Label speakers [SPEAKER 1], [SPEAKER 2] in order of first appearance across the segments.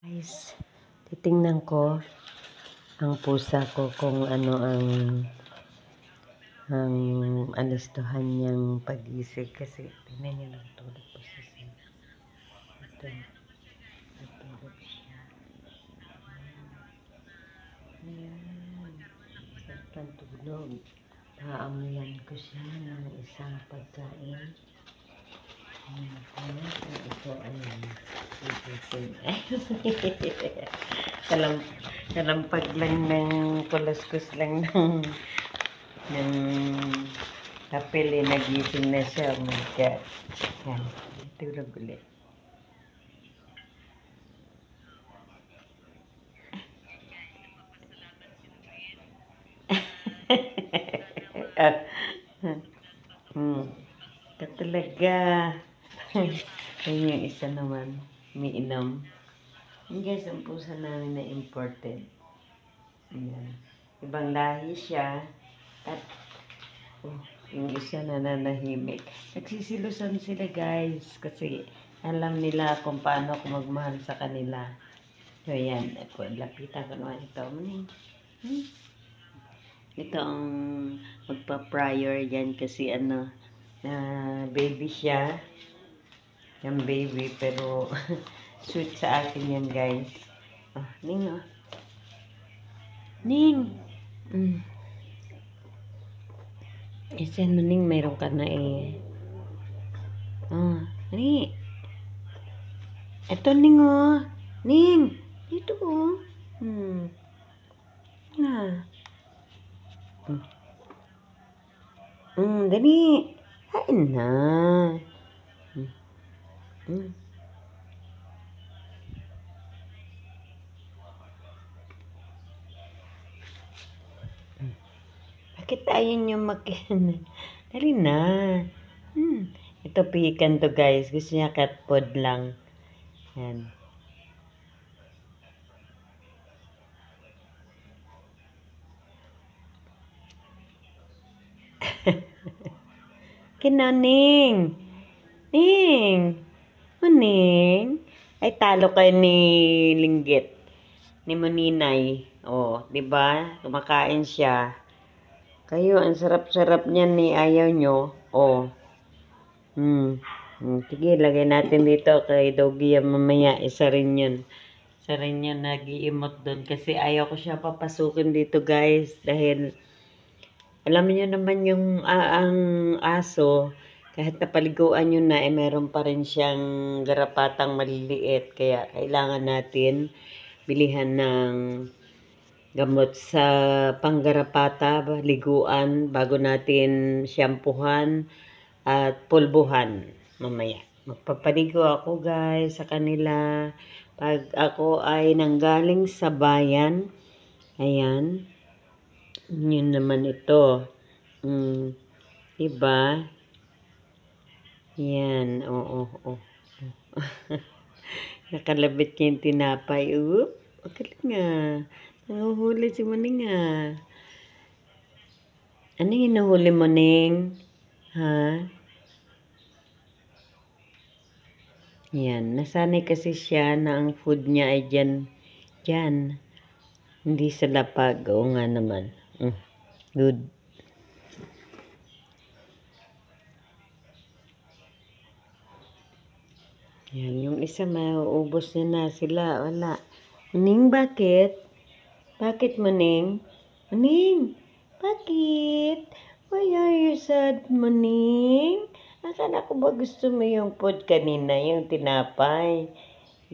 [SPEAKER 1] Guys, titingnan ko ang pusa ko kung ano ang alistuhan niyang pag-isig kasi tingnan niyo lang tulog po siya. Ito, natulog siya. Ayan, sarap tulog. Paamuyan ko siya ng isang pagkain. Ito ay kalampag lang ng kulaskus lang ng kapil nagising na siya. Oh my God. Yan, tulog ulit. Ito talaga. Ayun yung isa naman. Umiinom. Yung guys, ang pusa namin na imported. Ayan. Ibang lahi siya. At yung isa nananahimik. Nagsisilusan sila guys. Kasi alam nila kung paano ako magmahal sa kanila. So yan. Lapitan ko naman ito. Ito ang magpa-prior yan kasi baby siya. Yung baby pero sweet sa akin yan guys. Oh, Ning oh. Ning! Isan mo Ning, mayroon ka na eh. Oh, Ning! Ito Ning oh. Ning! Dito oh. Dali. Hain na. Bakit ayaw nyo Dali na. Ito pihikan to guys. Gusto niya cat food lang. Yan. Kinaning. Ning. Maning. Ay talo kayo ni Linggit. Ni Moninay. Oh, 'di ba? Kumakain siya. Kayo ang sarap-sarap niyan ni ayaw nyo. Oh. Sige, lagay natin dito kay Doggy mamaya. Isa rin yun. Isa rin yun nag-i-emote doon. Kasi ayaw ko siya papasukin dito guys. Dahil alam niyo naman yung ang aso, kahit napaliguan nyo na, meron pa rin siyang garapatang maliliit. Kaya kailangan natin bilihan ng gamot sa panggarapata, liguan, bago natin shampoohan at pulbuhan mamaya. Magpapaligo ako guys sa kanila pag ako ay nanggaling sa bayan. Ayan. Yun naman ito. Diba? Yan. Oo. Nakalabit niya yung tinapay. Galing nga. Nanguhuli si Maning nga. Ano yung hinuhuli mo, Ning? Ha? Yan. Nasanay kasi siya na ang food niya ay dyan. Hindi sa lapag. Oo nga naman. Good. Yan. Yung isa mauubos niya na sila. Wala. Maning, bakit? Bakit, Maning? Maning, bakit? Why are you sad, Maning? Akala ko ba gusto mo yung food kanina, yung tinapay?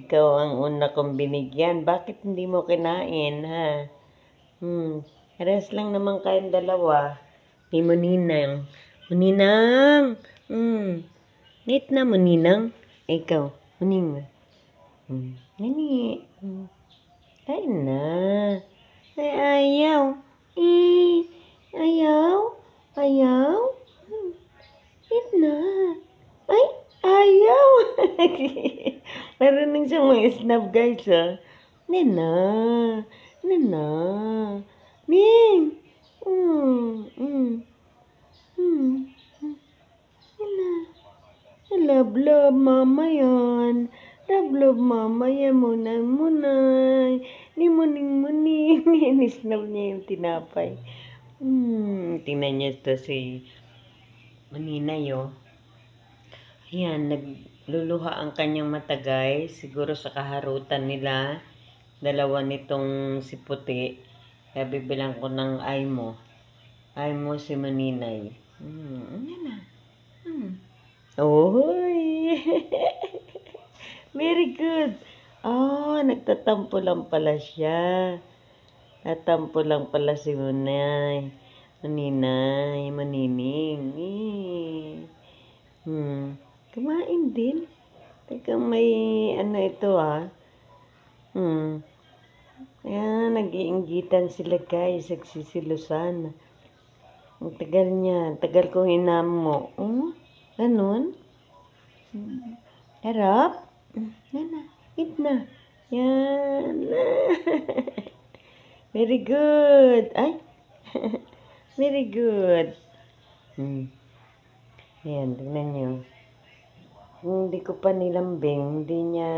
[SPEAKER 1] Ikaw ang una kong binigyan. Bakit hindi mo kinain, ha? Rest lang naman kayong dalawa. Ni Moninang. Moninang! Need na, Moninang. Ikaw, Moning. Nani. Kain na. Ay, ayaw. Ayaw. Eat na. Ay, ayaw. Marunong siya mga snap guys, ha. Nena. Ning. Nena. Love, mama yan. Love, mama. Yan muna. Ni muning. Inisnab niya yung tinapay. Tingnan niyo ito si Maninay, oh. Ayan, nagluluha ang kanyang mata, guys. Siguro sa kaharutan nila. Dalawa nitong si Puti. Kaya bibilang ko ng eye mo. Eye mo si Maninay. Yan na. Oy! Very good. Nagtatampo lang pala siya. Natampo lang pala si Maninay. Manining. Kumain din. Teka, may ito, Ayan, nag-iinggitan sila, guys. Nagsisilusan. Ang tagal niya. Tagal kong inamo. Ganun? Harap? Yan na. Eat na. Yan. Very good. Ay. Very good. Ayan, tignan nyo. Hindi ko pa nilambing. Hindi niya,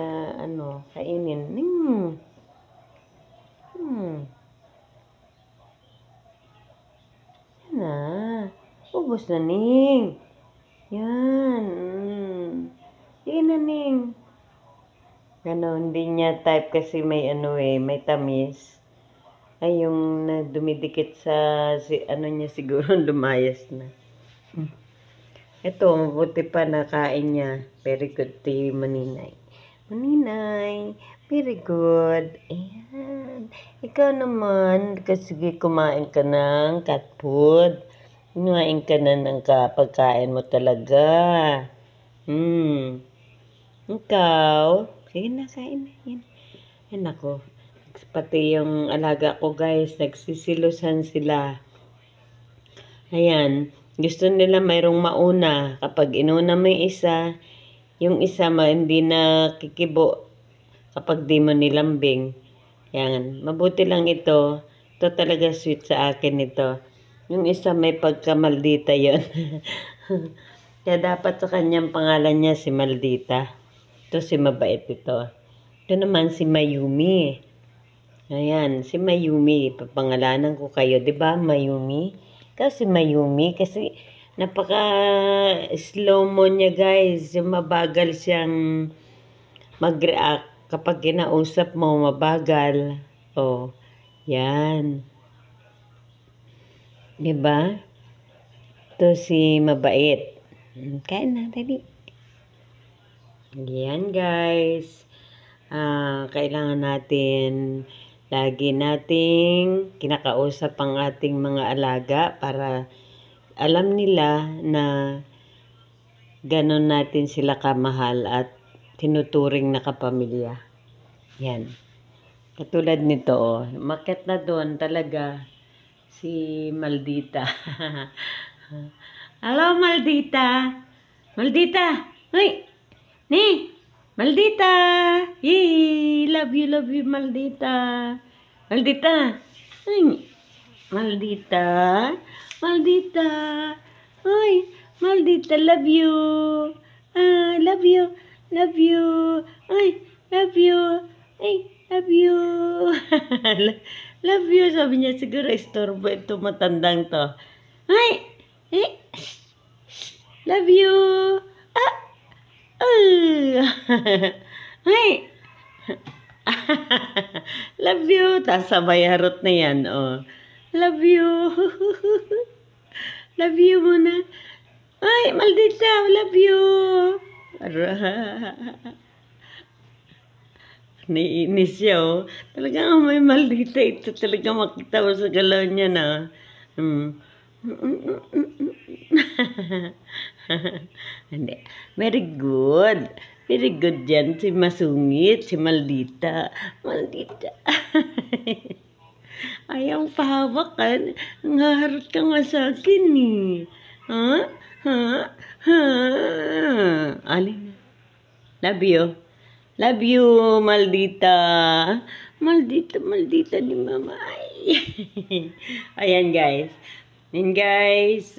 [SPEAKER 1] kainin. Yan na. Ubos na, Ning. Yan. Sige na, Ning. Hindi niya type kasi may may tamis. Ay, yung dumidikit sa, niya siguro lumayas na. Ito, mabuti pa nakain niya. Very good to you, Maninay. Maninay, very good. Ayan. Ikaw naman, sige, kumain ka ng cat food. Kumain ka na ng pagkain mo talaga. Ikaw, sige na, kain na. Yan ako. Pati yung alaga ko, guys, nagsisilusan sila. Ayan. Gusto nila mayroong mauna. Kapag inuna mo yung isa hindi na kikibo kapag di mo nilambing. Yan. Mabuti lang ito. Ito talaga sweet sa akin ito. Yung isa may pagka-maldita yon. Kaya dapat sa kanyang pangalan niya si Maldita. Ito si mabait ito. Ito naman si Mayumi. Ayan, si Mayumi. Papangalanan ko kayo. Diba, Mayumi? Kasi Mayumi, kasi napaka-slow mo niya, guys. Yung mabagal siyang mag-react. Kapag kinausap mo, mabagal. Yan. Diba? Ito si mabait. Kain na, dali. Yan, guys. Kailangan natin lagi nating kinakausap ang ating mga alaga para alam nila na ganon natin sila kamahal at tinuturing na kapamilya. Yan. Katulad nito, maket na doon talaga si Maldita. Hello, Maldita! Maldita! Hoy! Maldita! Yay! Love you, Maldita! Maldita! Ay! Maldita! Maldita! Ay! Maldita, love you! Love you! Love you! Ay! Love you! Ay! Love you! Love you! Sabi niya, siguro istorbo ito, matandang to. Ay! Love you! Ay! Love you! Tapos sabay harot na yan, Love you! Love you muna. Ay, Maldita! Love you! Naiinis siya, Talagang may Maldita ito. Talaga makita mo sa galaw niya na. Hindi. Very good. Very good dyan. Si masungit, si Maldita. Maldita. Ayaw pahawakan. Nangaharot ka nga sa akin, Alin? Love you. Love you, Maldita. Maldita ni Mama. Ayan, guys. And guys,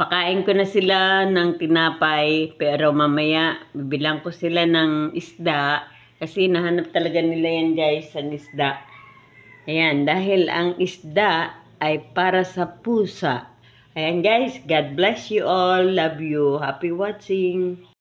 [SPEAKER 1] Pakain ko na sila ng tinapay, pero mamaya bibilang ko sila ng isda. Kasi nahanap talaga nila yan guys, ang isda. Ayan, dahil ang isda ay para sa pusa. Ayan guys, God bless you all. Love you. Happy watching.